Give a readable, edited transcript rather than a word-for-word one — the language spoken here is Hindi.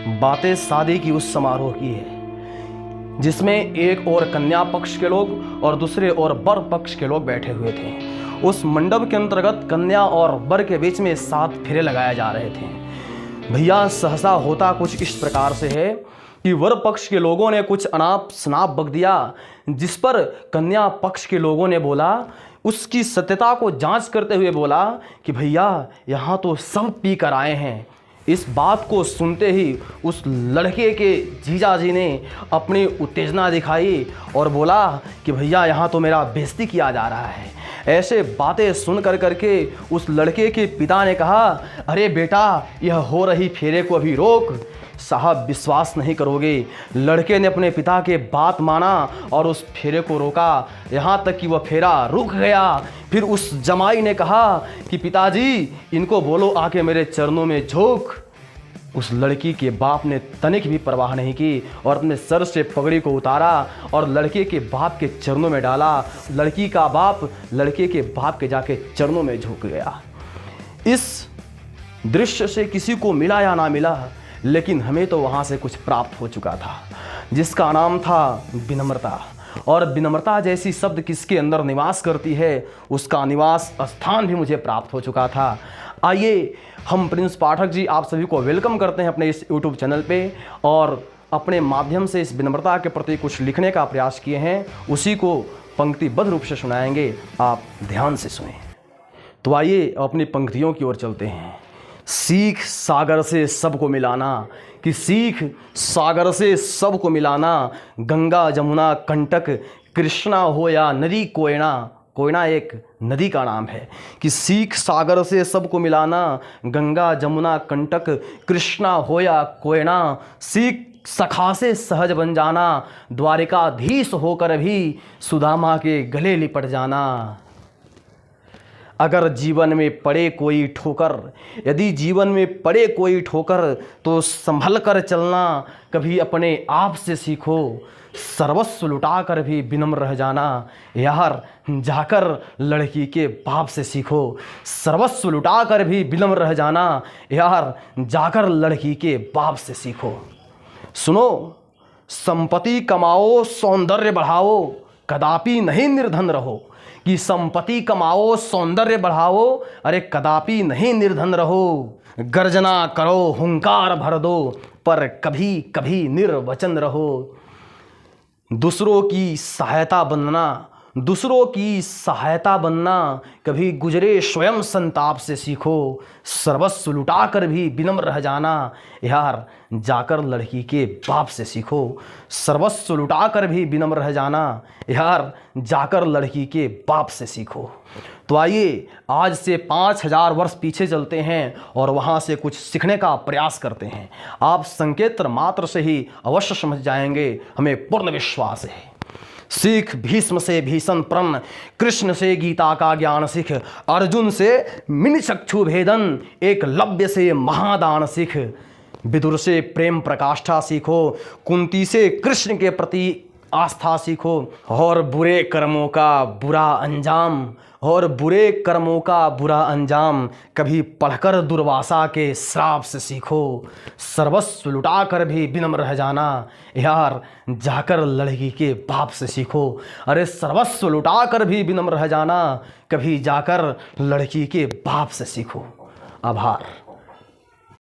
बातें शादी की उस समारोह की है जिसमें एक और कन्या पक्ष के लोग और दूसरे और वर पक्ष के लोग बैठे हुए थे। उस मंडप के अंतर्गत कन्या और वर के बीच में 7 फेरे लगाए जा रहे थे। भैया सहसा होता कुछ इस प्रकार से है कि वर पक्ष के लोगों ने कुछ अनाप शनाप बक दिया, जिस पर कन्या पक्ष के लोगों ने बोला, उसकी सत्यता को जांच करते हुए बोला कि भैया यहाँ तो सब पी कर आए हैं। इस बात को सुनते ही उस लड़के के जीजाजी ने अपनी उत्तेजना दिखाई और बोला कि भैया यहाँ तो मेरा बेइज्जती किया जा रहा है। ऐसे बातें सुन करके उस लड़के के पिता ने कहा, अरे बेटा यह हो रही फेरे को अभी रोक। साहब विश्वास नहीं करोगे, लड़के ने अपने पिता के बात माना और उस फेरे को रोका, यहाँ तक कि वह फेरा रुक गया। फिर उस जमाई ने कहा कि पिताजी इनको बोलो आके मेरे चरणों में झोंक। उस लड़की के बाप ने तनिक भी परवाह नहीं की और अपने सर से पगड़ी को उतारा और लड़के के बाप के चरणों में डाला। लड़की का बाप लड़के के बाप के जाके चरणों में झुक गया। इस दृश्य से किसी को मिला या ना मिला, लेकिन हमें तो वहाँ से कुछ प्राप्त हो चुका था, जिसका नाम था विनम्रता। और विनम्रता जैसी शब्द किसके अंदर निवास करती है, उसका निवास स्थान भी मुझे प्राप्त हो चुका था। आइए हम प्रिंस पाठक जी आप सभी को वेलकम करते हैं अपने इस यूट्यूब चैनल पे, और अपने माध्यम से इस विनम्रता के प्रति कुछ लिखने का प्रयास किए हैं, उसी को पंक्तिबद्ध रूप से सुनाएंगे, आप ध्यान से सुनें। तो आइए अपनी पंक्तियों की ओर चलते हैं। सीख सागर से सबको मिलाना, कि सीख सागर से सबको मिलाना, गंगा जमुना कंटक कृष्णा हो या नदी कोयना। कोयना एक नदी का नाम है। कि सीख सागर से सबको मिलाना, गंगा जमुना कंटक कृष्णा हो या कोयना। सीख सखा से सहज बन जाना, द्वारिकाधीश होकर भी सुदामा के गले लिपट जाना। अगर जीवन में पड़े कोई ठोकर, यदि जीवन में पड़े कोई ठोकर, तो संभल कर चलना, कभी अपने आप से सीखो। सर्वस्व लुटा कर भी विनम्र रह जाना, यार जाकर लड़की के बाप से सीखो। सर्वस्व लुटा कर भी विनम्र रह जाना, यार जाकर लड़की के बाप से सीखो। सुनो, संपत्ति कमाओ सौंदर्य बढ़ाओ, कदापि नहीं निर्धन रहो। कि संपत्ति कमाओ सौंदर्य बढ़ाओ, अरे कदापि नहीं निर्धन रहो। गर्जना करो हुंकार भर दो, पर कभी कभी निर्वचन रहो। दूसरों की सहायता बनना, दूसरों की सहायता बनना, कभी गुजरे स्वयं संताप से सीखो। सर्वस्व लुटा कर भी विनम्र रह जाना, यार जाकर लड़की के बाप से सीखो। सर्वस्व लुटा कर भी विनम्र रह जाना, यार जाकर लड़की के बाप से सीखो। तो आइए आज से 5000 वर्ष पीछे चलते हैं और वहाँ से कुछ सीखने का प्रयास करते हैं। आप संकेत मात्र से ही अवश्य समझ जाएंगे, हमें पूर्ण विश्वास है। सीख भीष्म से भीषण प्रण, कृष्ण से गीता का ज्ञान सीख, अर्जुन से मिन चक्षु भेदन, एकलव्य से महादान सीख। विदुर से प्रेम प्रकाष्ठा सीखो, कुंती से कृष्ण के प्रति आस्था सीखो। और बुरे कर्मों का बुरा अंजाम, और बुरे कर्मों का बुरा अंजाम, कभी पढ़कर दुर्वासा के श्राप से सीखो। सर्वस्व लुटा कर भी विनम्र रह जाना, यार जाकर लड़की के बाप से सीखो। अरे सर्वस्व लुटा कर भी विनम्र रह जाना, कभी जाकर लड़की के बाप से सीखो। आभार।